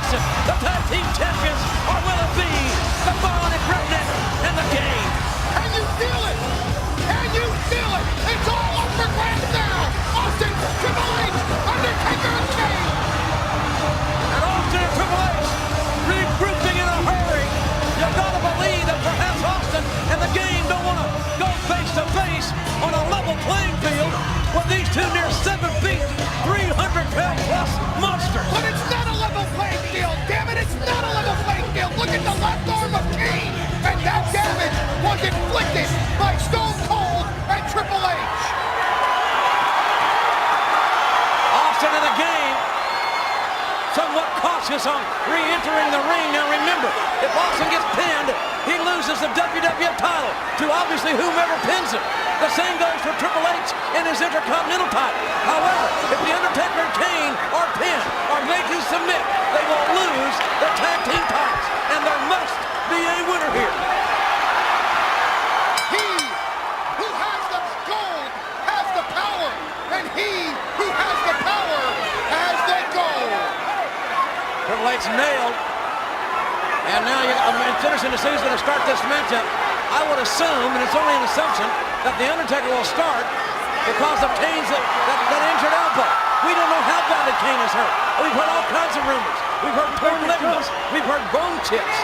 Austin, the tag team champions, or will it be the Bionic Redneck and the Kane? Can you feel it? Can you feel it? It's all up for grabs now. Austin, Triple H, Undertaker and Kane. And Austin and Triple H regrouping in a hurry. You gotta believe that perhaps Austin and the Game don't want to go face to face on a level playing field with these two near 7 feet, 300-pound plus monsters. But it's not a level playing field. Damn it, it's not a level playing field. Look at the left arm of Kane. And that damage was inflicted by Stone Cold and Triple H. Austin and the Game somewhat cautious on re-entering the ring. Now remember, if Austin gets pinned, he loses the WWF title to obviously whomever pins him. The same goes for Triple H in his Intercontinental title. However, if the Undertaker and Kane are pinned or made to submit, they will lose their tag team titles. And there must be a winner here. He who has the gold has the power. And he who has the power has the gold. Triple H nailed. And now it's interesting to see who's going to start this matchup. I would assume, and it's only an assumption, that the Undertaker will start because of Kane's that injured elbow. We don't know how badly Kane is hurt. We've heard all kinds of rumors. We've heard torn ligaments. We've heard bone chips.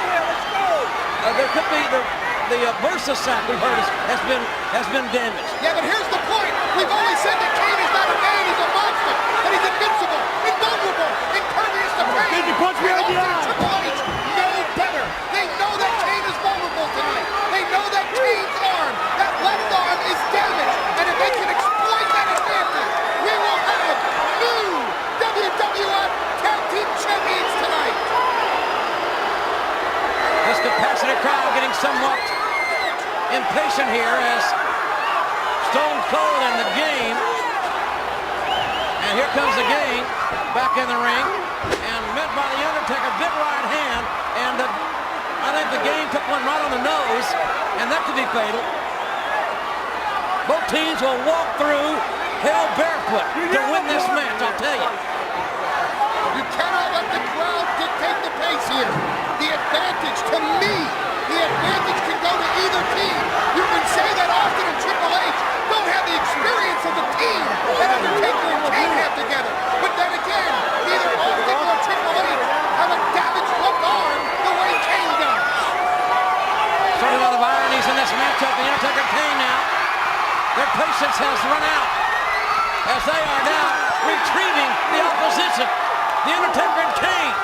There could be the bursa sac we've heard has been damaged. Yeah, but here's the point. We've always said that Kane is not a man, he's a monster. And he's invincible, invulnerable, impervious to pain. Did you punch me on the eye? Triple H know better. They know that Kane is vulnerable tonight. They know that Kane's arm, that left arm, is damaged. And if they can exploit that advantage, we will have new WWF Tag Team Champions tonight. This capacity crowd getting somewhat impatient here as Stone Cold and the Game. And here comes the Game back in the ring and met by the Undertaker, big right hand, and I think the Game took one right on the nose, and that could be fatal. Both teams will walk through hell barefoot to win this match, I'll tell you. You cannot let the crowd dictate the pace here. The advantage, to me, the advantage can go to either team. You can say that Austin and Triple H don't have the experience of the team that Undertaker and Kane have together. But then again, neither Austin nor Triple H have a damaged left arm the way Kane does. Certainly a lot of ironies in this matchup. The Undertaker and Kane now, their patience has run out as they are now retrieving the opposition. The Undertaker and Kane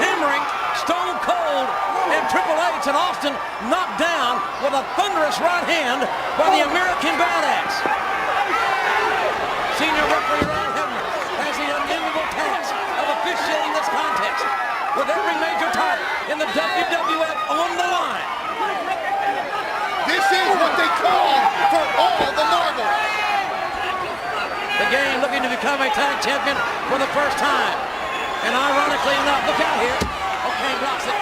hammering Stone Cold and Triple H, and Austin knocked down with a thunderous right hand by the American Badass. Senior referee Ron Hebner has the unenviable task of officiating this contest with every major title in the WWF on the line. This is what they call for all the marbles. The Game looking to become a tag champion for the first time. And ironically enough, look out here. Okay, blocks it.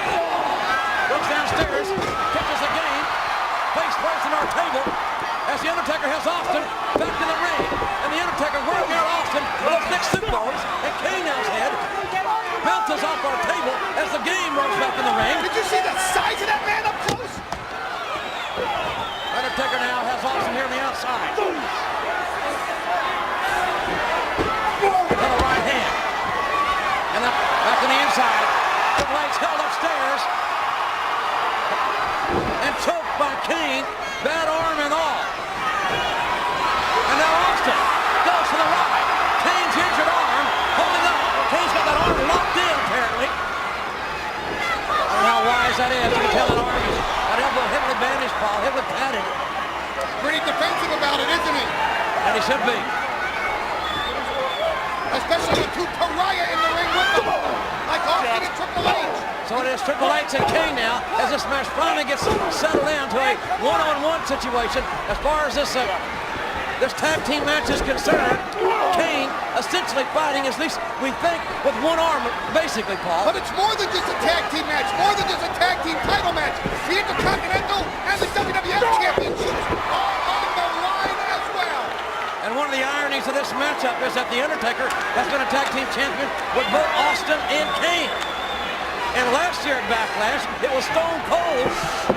Looks downstairs, catches the Game, face first in our table, as the Undertaker has Austin back in the ring. And the Undertaker working out Austin with those big supers, and Kane now's head bounces off our table as the Game runs back in the ring. Did you see the size of that man up close? Undertaker now has Austin here on the outside. Another right hand. And up back on the inside. Triple H held upstairs. And choked by Kane. Bad arm and all. And now Austin goes to the right. Kane's injured arm holding up. Kane's got that arm locked in apparently. I don't know how wise that is. You can tell that arm is that elbow heavily bandaged, Paul, heavily padded. Pretty defensive about it, isn't he? And he should be. Especially with two pariah in the ring with them, like Austin and Triple H. So it is Triple H and Kane now as this match finally gets settled down to a one-on-one situation. As far as this tag team match is concerned, Kane essentially fighting, at least we think, with one arm, basically, Paul. But it's more than just a tag team match, more than just a tag team title match. The Intercontinental and the WWF Championships are on the line as well. And one of of the ironies of this matchup is that The Undertaker has been a tag team champion with both Austin and Kane. And last year at Backlash, it was Stone Cold,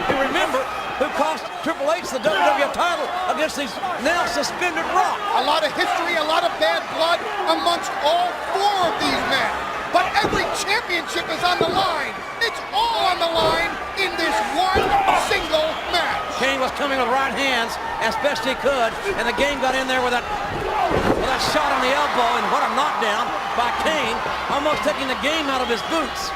you remember, who cost Triple H the WWF title against these now suspended Rock. A lot of history, a lot of bad blood amongst all four of these men. But every championship is on the line. It's all on the line in this one single match. Kane was coming with right hands as best he could, and the game got in there with that shot on the elbow, and what a knockdown by Kane, almost taking the game out of his boots.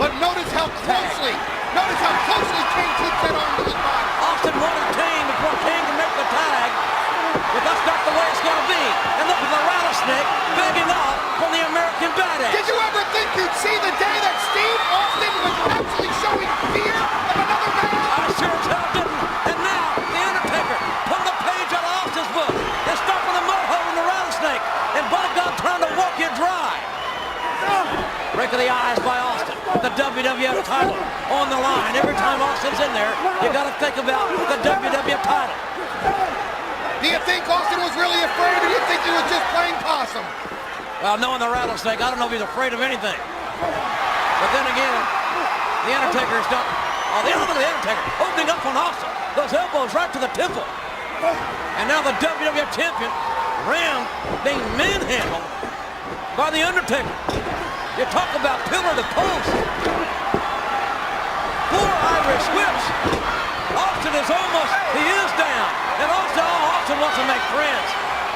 But notice how closely Kane keeps that arm to his body. Austin wanted Kane before Kane can make the tag, but that's not the way it's going to be. And look at the rattlesnake begging off from the American Badass. Did you ever think you'd see the day that Steve Austin was actually showing fear of another man? I sure as hell didn't. And now, The Undertaker pulled the page out of Austin's book and stopped with the mud hole in the rattlesnake. And by God, trying to walk you dry. Break of the eyes by Austin. The WWF title on the line. Every time Austin's in there, you got to think about the WWF title. Do you think Austin was really afraid, or do you think he was just playing possum? Well, knowing the rattlesnake, I don't know if he's afraid of anything. But then again, The Undertaker's done. Oh, look at The Undertaker opening up on Austin. Those elbows right to the temple. And now the WWF champion, Ram, being manhandled by The Undertaker. You talk about pillar to post. 4 Irish whips. Austin is almost, he is down. And Austin wants to make friends.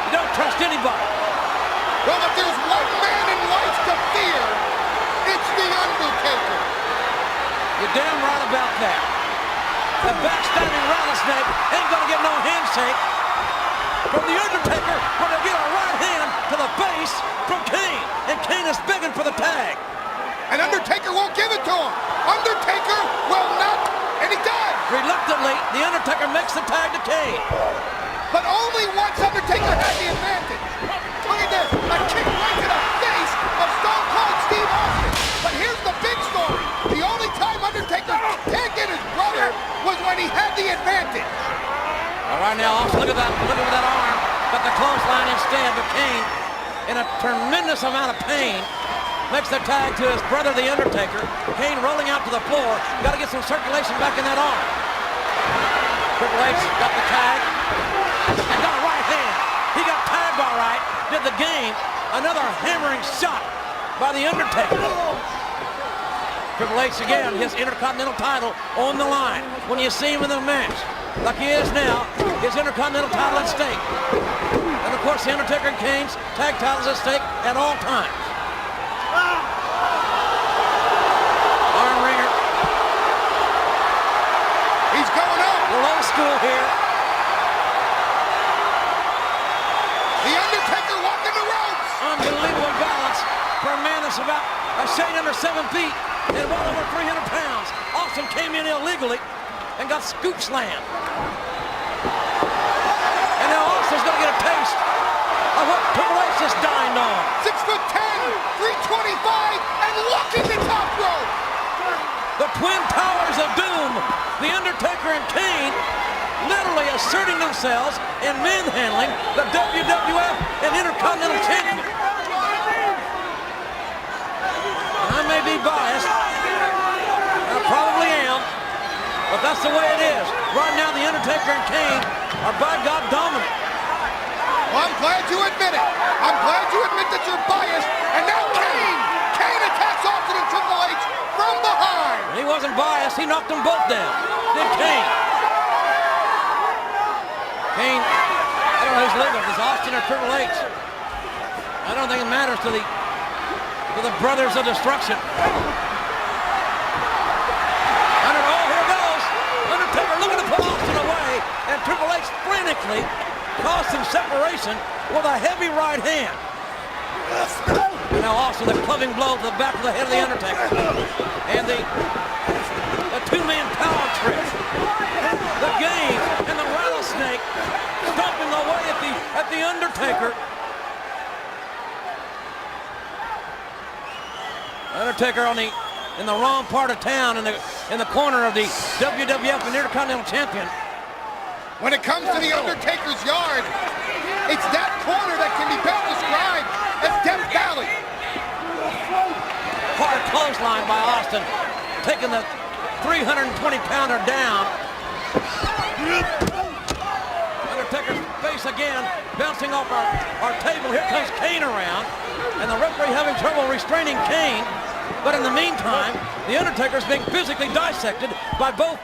You don't trust anybody. Well, if there's one man in life to fear, it's The Undertaker. You're damn right about that. The backstabbing rattlesnake ain't gonna get no handshake from The Undertaker, but he'll get a right hand to the face from Kane. And Kane is begging for the tag. And Undertaker won't give it to him. Undertaker will not, and he does. Reluctantly, The Undertaker makes the tag to Kane. But only once Undertaker had the advantage. Look at this, a kick right to the face of Stone Cold Steve Austin. But here's the big story. The only time Undertaker can't get his brother was when he had the advantage. All right now, Austin, look at that arm. Got the clothesline instead, but Kane, in a tremendous amount of pain, makes the tag to his brother, The Undertaker. Kane rolling out to the floor. Got to get some circulation back in that arm. Triple H got the tag and got a right hand. He got tagged all right. Did the game. Another hammering shot by The Undertaker. Triple H again, his Intercontinental title on the line. When you see him in the match, like he is now, his Intercontinental title at stake. And of course, The Undertaker and Kane's tag titles at stake at all times. Arm wringer. He's going up. The low school here. The Undertaker walking the ropes. Unbelievable balance for a man that's about a shade under 7 feet and well over 300 pounds. Austin came in illegally and got scoop slammed. And now Austin's going to get a taste of what Triple H just dined on. 6'10", 325, and walking the top rope. The Twin Towers of Doom, The Undertaker and Kane, literally asserting themselves and manhandling the WWF and Intercontinental Champion. And I may be biased, I probably am, but that's the way it is. Right now, The Undertaker and Kane are by God dominant. Well, I'm glad you admit it. I'm glad you admit that you're biased. And now Kane attacks Austin and Triple H from behind. He wasn't biased. He knocked them both down. Did Kane. Kane, I don't know who's leaving. Is Austin or Triple H? I don't think it matters to the Brothers of Destruction. Here goes. Undertaker looking to pull Austin away. And Triple H frantically caused some separation with a heavy right hand. And now Austin, the clubbing blow to the back of the head of The Undertaker. And the two-man power trip. The game and the rattlesnake stomping away at the Undertaker. Undertaker in the wrong part of town, in the corner of the WWF and Intercontinental Champion. When it comes to The Undertaker's yard, it's that corner that can be best described as Death Valley. Hard clothesline by Austin, taking the 320-pounder down. Undertaker's face again, bouncing off our table. Here comes Kane around, and the referee having trouble restraining Kane. But in the meantime, the Undertaker's being physically dissected by both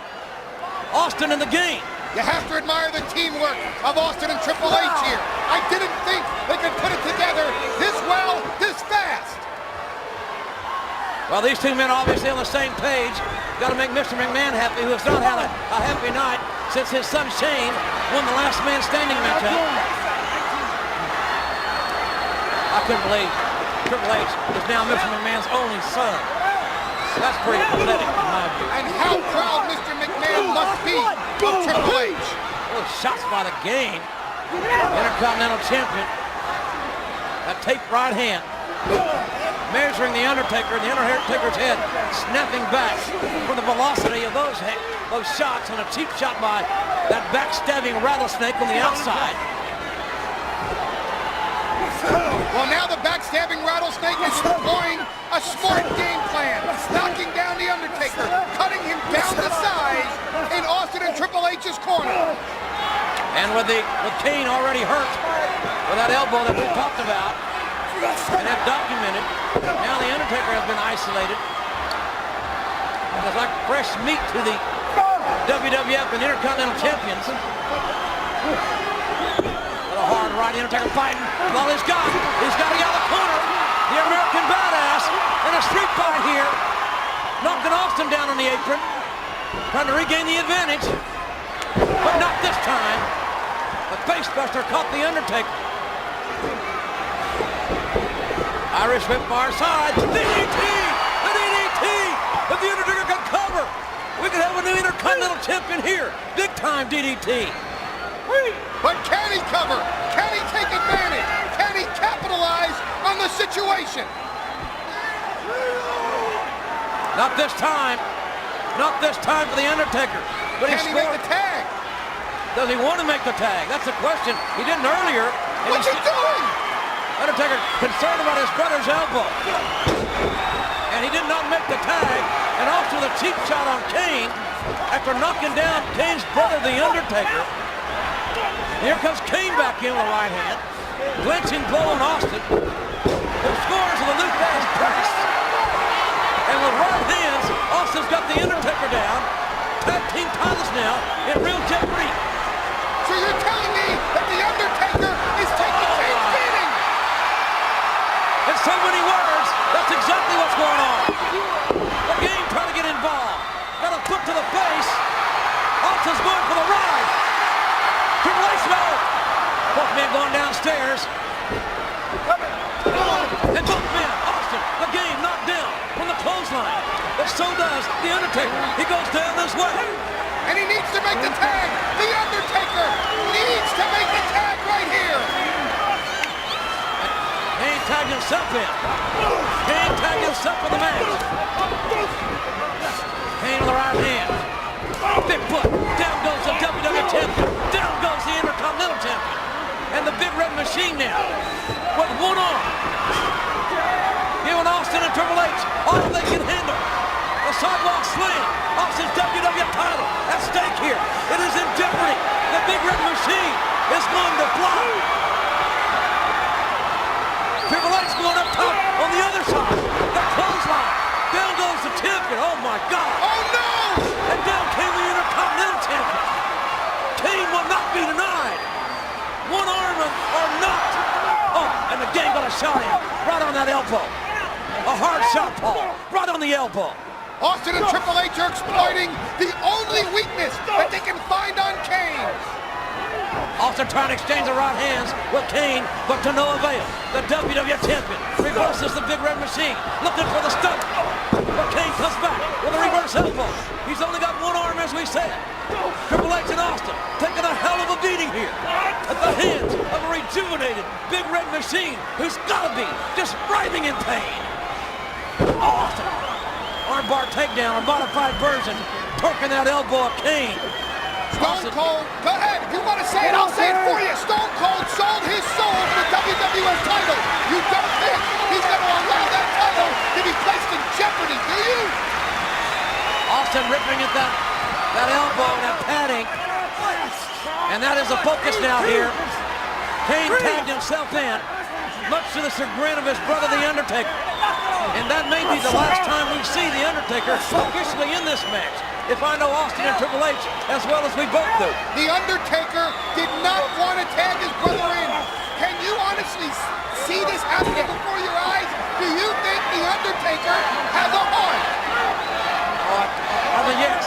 Austin and the Game. You have to admire the teamwork of Austin and Triple H here. I didn't think they could put it together this well, this fast. Well, these two men are obviously on the same page. Got to make Mr. McMahon happy, who has not had a happy night since his son Shane won the last man standing matchup. I couldn't believe Triple H is now Mr. McMahon's only son. That's pretty pathetic in my view. And how proud Mr. McMahon must be of Triple H. Oh, shots by the Game. Intercontinental Champion. That taped right hand. Measuring the Undertaker, and the Undertaker's head snapping back from the velocity of those shots, and a cheap shot by that backstabbing rattlesnake on the outside. Well, now the backstabbing rattlesnake is deploying a smart game plan, knocking down the Undertaker, cutting him down to size in Austin and Triple H's corner. And with Kane already hurt with that elbow that we talked about and have documented, now the Undertaker has been isolated. And it's like fresh meat to the WWF and Intercontinental Champions. With a hard right, the Undertaker fighting with all he's got. He's got to get out of the corner. The American Badass in a street fight here. Knocking Austin down on the apron. Trying to regain the advantage. But not this time. The facebuster caught the Undertaker. Irish whip far side. DDT! The DDT! If the Undertaker can cover, we could have a new Intercontinental Champion here. Big time DDT. But can he cover? Can he take advantage? Can he capitalize on the situation? Not this time. Not this time for the Undertaker. But Can he make the tag? Does he want to make the tag? That's the question. He didn't earlier. What's he doing? Undertaker concerned about his brother's elbow. And he did not make the tag. And also the cheap shot on Kane after knocking down Kane's brother, the Undertaker. Here comes Kane back in with a right hand. Clinching blow on Austin. Who scores with a new fast press. And with right hands, Austin's got the Undertaker down. Tag team titles now in real jeopardy. So you're telling me that the Undertaker is taking Kane's beating? In so many words, that's exactly what's going on. The Game trying to get involved. Got a foot to the face. Austin's going for the ride. Triple H mode. Both men going downstairs. And both men, Austin, the Game knocked down from the clothesline. But so does the Undertaker. He goes down this way. And he needs to make the tag. The Undertaker needs to make the tag right here. Kane tagged himself in. Kane tagged himself for the match. Kane with the right hand. Big foot. Down goes the WWE Champion. Down goes the Intercontinental Champion. And the Big Red Machine now with one arm. Giving Austin and Triple H all they can handle. The sidewalk slam. Austin's WWF title at stake here. It is in jeopardy. The Big Red Machine is going to fly. Triple H going up top on the other side. The clothesline. Down goes the champion. Oh my God. Oh no! And down came the Intercontinental Champion. Kane will not be denied. One arm or not. Oh, and the Game got a shot in. Right on that elbow. A hard shot, Paul. Right on the elbow. Austin and Triple H are exploiting the only weakness that they can find on Kane. Austin trying to exchange the right hands with Kane, but to no avail. The WWF Champion reverses the Big Red Machine, looking for the stump. But Kane comes back with a reverse elbow. He's only got one arm, as we said. Triple H and Austin taking a hell of a beating here at the hands of a rejuvenated Big Red Machine who's got to be just writhing in pain. Austin, armbar takedown, a modified version, torquing that elbow of Kane. Stone Cold, go ahead. If you want to say it, I'll say it for you. Stone Cold sold his soul for the WWF title. You don't think he's going to allow that title to be placed in jeopardy, do you? Austin ripping at that elbow, that padding. And that is the focus now here. Kane tagged himself in, much to the chagrin of his brother, The Undertaker. And that may be the last time we see The Undertaker officially in this match, if I know Austin and Triple H as well as we both do. The Undertaker did not want to tag his brother in. Can you honestly see this happening before your eyes? Do you think The Undertaker has a heart? I think yes.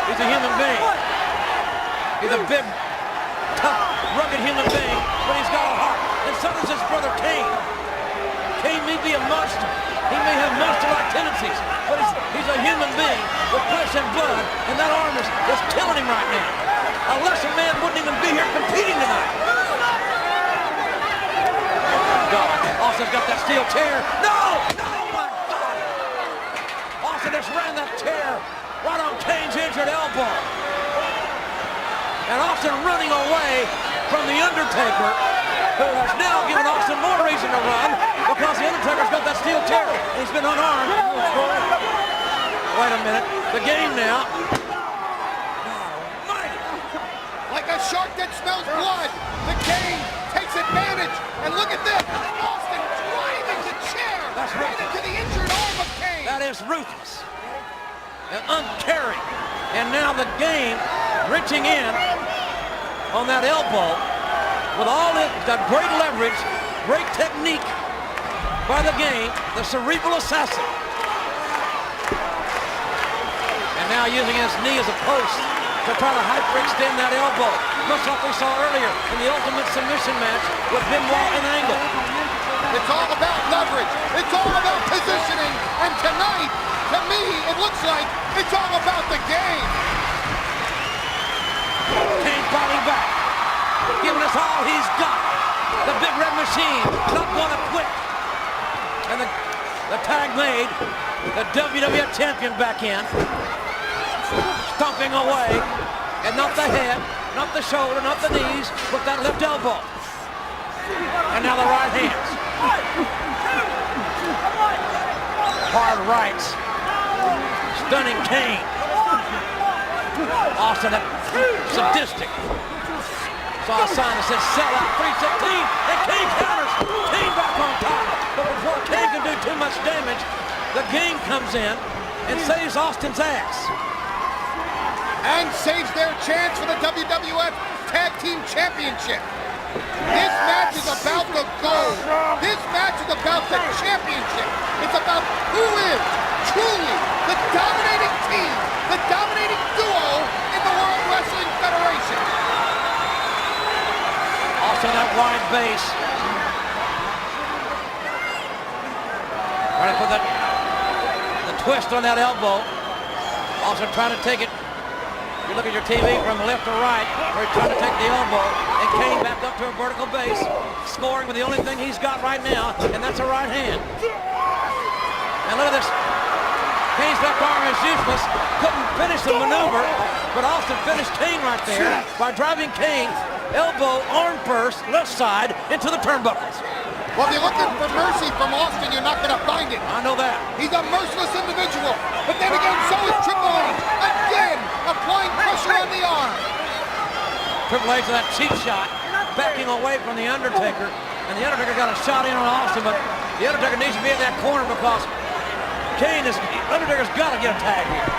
He's a human being. He's a big, tough, rugged human being, but he's got a heart. And so does his brother Kane. Kane may be a monster. He may have monster-like tendencies, but he's a human being with flesh and blood, and that arm is killing him right now. A lesser man wouldn't even be here competing tonight. God, Austin's got that steel chair. No! Oh my God! Austin just ran that chair right on Kane's injured elbow. And Austin running away from The Undertaker, who has now given Austin more reason to run because The Undertaker's got that steel chair. He's been unarmed. Wait a minute. The game now. Like a shark that smells blood, the Kane takes advantage. And look at this. Austin driving the chair right into the injured arm of Kane. That is ruthless and uncaring. And now the game reaching in on that elbow with all that great leverage, great technique by the game, the cerebral assassin. And now using his knee as a post to try to hyperextend that elbow, much like we saw earlier in the Ultimate Submission match with Benoit and Angle. It's all about leverage. It's all about positioning. And tonight, to me, it looks like it's all about the game. Kane fighting back, giving us all he's got. The Big Red Machine not going to quit. And the tag made, the WWF Champion back in, stomping away, and not the head, not the shoulder, not the knees, but that left elbow. And now the right hands. Hard rights, stunning Kane. Austin, sadistic. Saw a sign that says sell out 316, and Kane counters. Kane back on top. But before Kane can do too much damage, the game comes in and saves Austin's ass. And saves their chance for the WWF Tag Team Championship. This match is about the gold. This match is about the championship. It's about who is truly the dominating team, the dominating duo in the World Wrestling Federation. Also that wide base. Trying to put the twist on that elbow. Also trying to take it. You look at your TV from left to right, where he's trying to take the elbow, and Kane back up to a vertical base, scoring with the only thing he's got right now, and that's a right hand. And look at this. Kane's left arm is useless. Couldn't finish the maneuver, but Austin finished Kane right there by driving Kane elbow, arm first, left side, into the turnbuckles. Well, if you're looking for mercy from Austin, you're not going to find it. I know that. He's a merciless individual. But then again, so is Triple H. Again, applying pressure on the arm. Triple H with that cheap shot, backing away from The Undertaker. And The Undertaker got a shot in on Austin, but The Undertaker needs to be in that corner because Undertaker's got to get a tag here.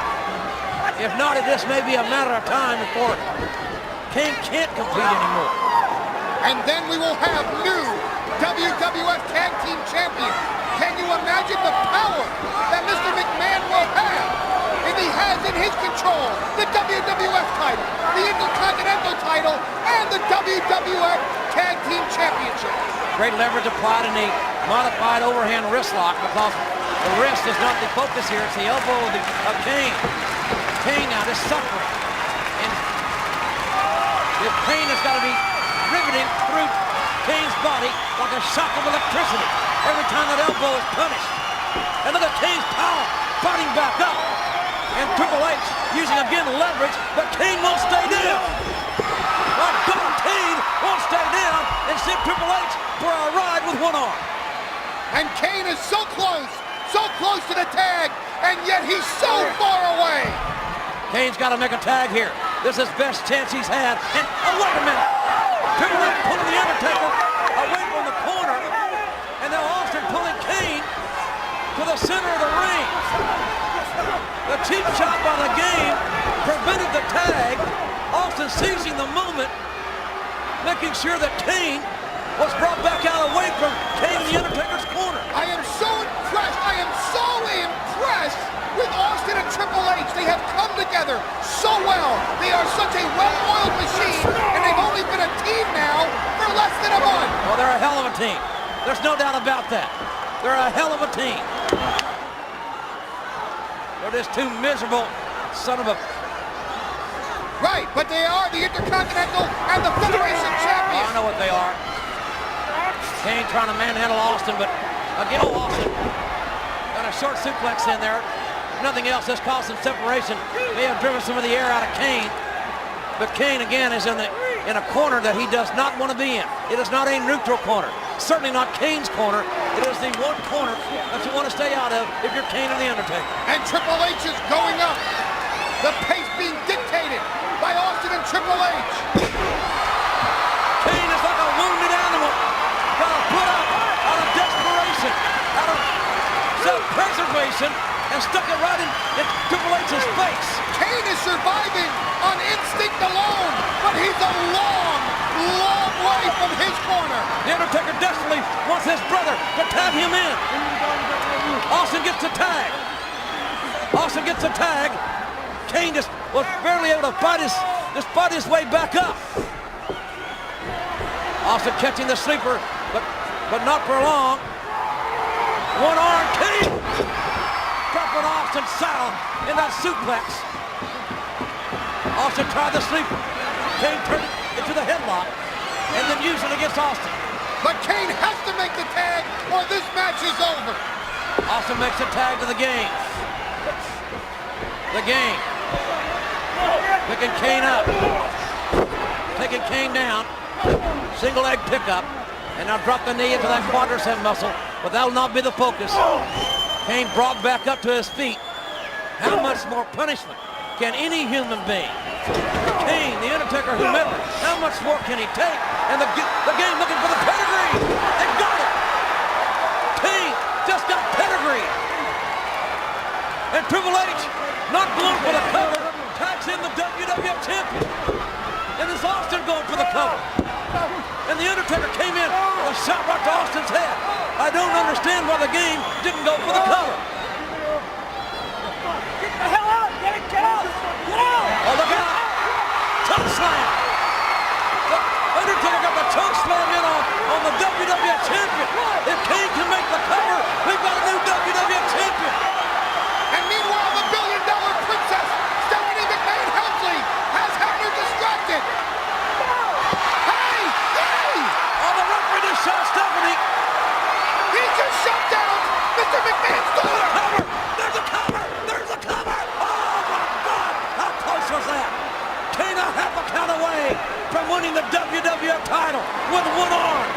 If not, it just may be a matter of time before Kane can't compete anymore. And then we will have new WWF Tag Team Champion. Can you imagine the power that Mr. McMahon will have if he has in his control the WWF title, the Intercontinental title, and the WWF Tag Team Championship? Great leverage applied in the modified overhand wrist lock because the wrist is not the focus here. It's the elbow of Kane. Kane now just suffering. And the pain has got to be riveting through Kane's body like a shock of electricity every time that elbow is punished. And look at Kane's power fighting back up. And Triple H using again leverage, but Kane won't stay down. My God, Kane won't stay down and sent Triple H for a ride with one arm. And Kane is so close to the tag, and yet he's so far away. Kane's got to make a tag here. This is best chance he's had. And, oh, wait a minute. Triple H pulling the Undertaker away from the corner, and now Austin pulling Kane to the center of the ring. The cheap shot by the game prevented the tag. Austin seizing the moment, making sure that Kane was brought back out away from Kane in the Undertaker's corner. I am so impressed. I am so impressed with Austin and Triple H. They have come together so well. They are such a well-oiled machine, and they've only been a team now for less than a month. Well, they're a hell of a team. There's no doubt about that. They're a hell of a team. They're just two miserable son of a... Right, but they are the Intercontinental and the Federation champions. I know what they are. Kane trying to manhandle Austin, but again, Austin got a short suplex in there. Nothing else has caused some separation. May have driven some of the air out of Kane, but Kane again is in a corner that he does not want to be in. It is not a neutral corner. Certainly not Kane's corner. It is the one corner that you want to stay out of if you're Kane or the Undertaker. And Triple H is going up. The pace being dictated by Austin and Triple H. Kane is like a wounded animal. Got to put up out of desperation, out of self-preservation, and stuck it right in Triple H's face. Kane is surviving on instinct alone, but he's a long, long way from his corner. The Undertaker desperately wants his brother to tag him in. Austin gets the tag. Austin gets the tag. Kane just was barely able to fight his way back up. Austin catching the sleeper, but not for long. One arm, Kane dropping Austin's saddle in that suplex. Austin tried the sleeper. Kane turned it into the headlock and then used it against Austin. But Kane has to make the tag or this match is over. Austin makes the tag to the game. The game. Picking Kane up. Taking Kane down. Single leg pickup. And now drop the knee into that quadricep muscle. But that will not be the focus. Kane brought back up to his feet. How much more punishment can any human being? Kane, the Undertaker, whomever, how much more can he take? And the game looking for the pedigree. They got it. Kane just got pedigree. And Triple H, not going for the cover, tags in the WWF champion. And it's Austin going for the cover. And the Undertaker came in with a shot right to Austin's head. I don't understand why the game didn't go for the cover. Get the hell out! Get out! Get out! Oh, look out! Choke slam! The Undertaker got the choke slam in on the WWF champion. If Kane can make the cover, we've got a new WWF champion. And meanwhile, the billion-dollar princess, Stephanie McMahon Helmsley, has had her distracted. Hey! Hey! Oh, the referee just shot Stephanie. He just shut down Mr. McMahon's daughter. Cover! There's a cover! There's a cover! Oh, my God! How close was that? Kane a half a count away from winning the WWF title with one arm.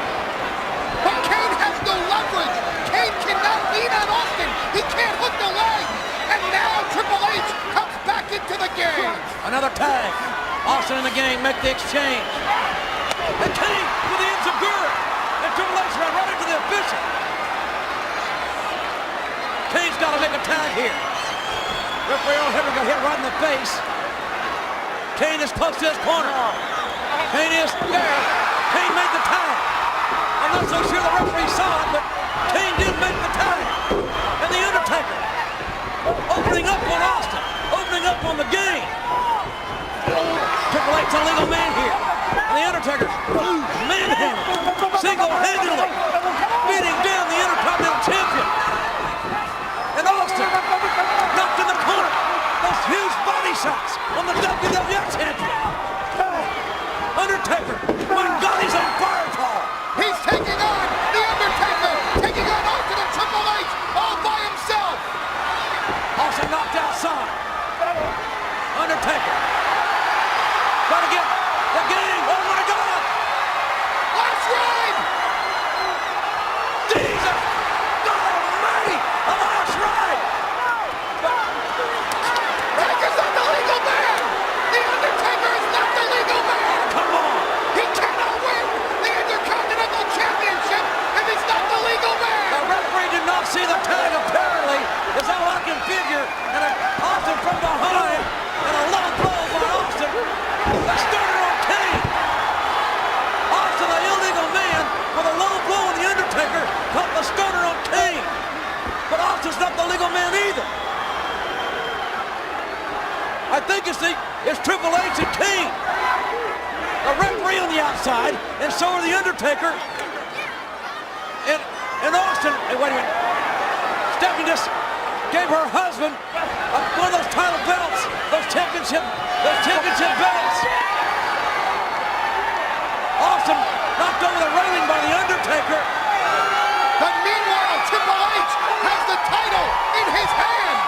But Kane has no leverage. Kane cannot lean on Austin. He can't hook the leg. And now Triple H comes back into the game. Another tag. Austin in the game, make the exchange. And Kane with the Enziguri. And Triple H ran right into the official. Kane's got to make a tag here. Referee Earl Hebner got hit right in the face. Kane is close to his corner. Kane is there. Kane made the tag. I'm not so sure the referee saw it, but Kane did make the tag. And the Undertaker opening up on Austin. Opening up on the game. Triple H, a legal man here. And the Undertaker manhandled, single-handedly beating down the Intercontinental Champion. And Austin knocked in the corner. Those huge body shots on the WWF Champion. Undertaker, my God, he's on fire, Paul. He's taking on The Undertaker, taking on Austin and Triple H all by himself. Austin knocked outside. Undertaker. Trying to get the game. Oh my God! Last ride! Jesus! God Almighty! A last ride! Taker's not the legal man! The Undertaker is not the legal man! Come on! He cannot win the Intercontinental Championship if he's not the legal man! The referee did not see the tag apparently. Is all I can figure. And Austin from behind. And a low blow by Austin. The stunner on Kane. Austin, the illegal man, with a low blow on the Undertaker, caught the stunner on Kane. But Austin's not the legal man either. I think it's Triple H and Kane. The referee on the outside, and so are the Undertaker. And Austin, hey, wait a minute. Stephanie just gave her husband one of those title belts, those championship belts. Austin knocked over the railing by the Undertaker. But meanwhile, Triple H has the title in his hand!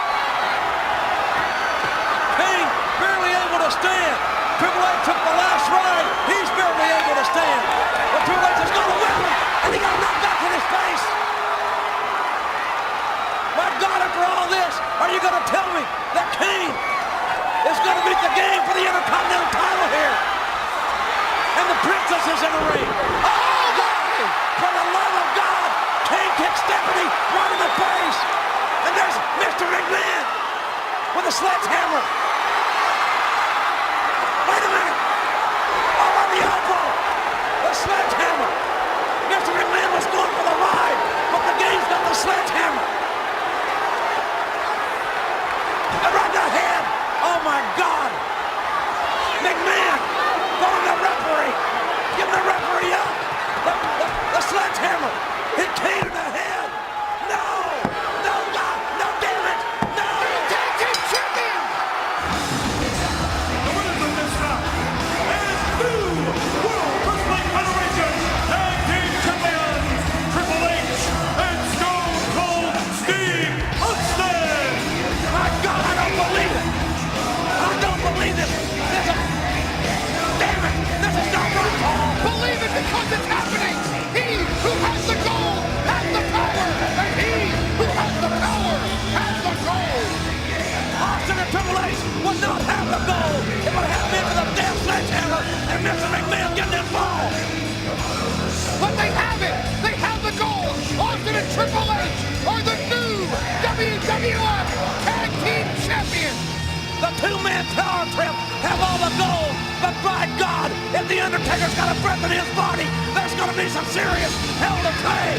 Kane barely able to stand. Triple H took the last ride. He's barely able to stand. But Triple H is going to win, and he got knocked back in his face. My God, after all this, are you going to tell me that Kane is going to beat the game for the Intercontinental title here? And the princess is in the ring. Oh, God! For the love of God, Kane kicks Stephanie right in the face. And there's Mr. McMahon with a sledgehammer. Wait a minute. Oh, on the elbow. The sledgehammer. Mr. McMahon was going for the ride, but the game's got the sledgehammer. And right to the head. Oh, my God. McMahon throwing the referee. Giving the referee up. The sledgehammer hit Kane in the head. No. No, God. No, damn it. No. Tag team champion! The winners of this match and new World Wrestling Federation Tag Team Champions, Triple H and Stone Cold Steve Austin! My God, I don't believe it. I don't believe this. Damn it. This is not right, Paul. Believe it because it's happening! He who has the gold has the power! And he who has the power has the gold! Austin and Triple H would not have the gold. It would have been for the damn sledgehammer and Mr. McMahon getting involved. But they have it! They have the gold! Austin and Triple H are the new WWF Tag Team Champions! The two-man power trip have all the gold, but by God, if the Undertaker's got a breath in his body, there's gonna be some serious hell to pay.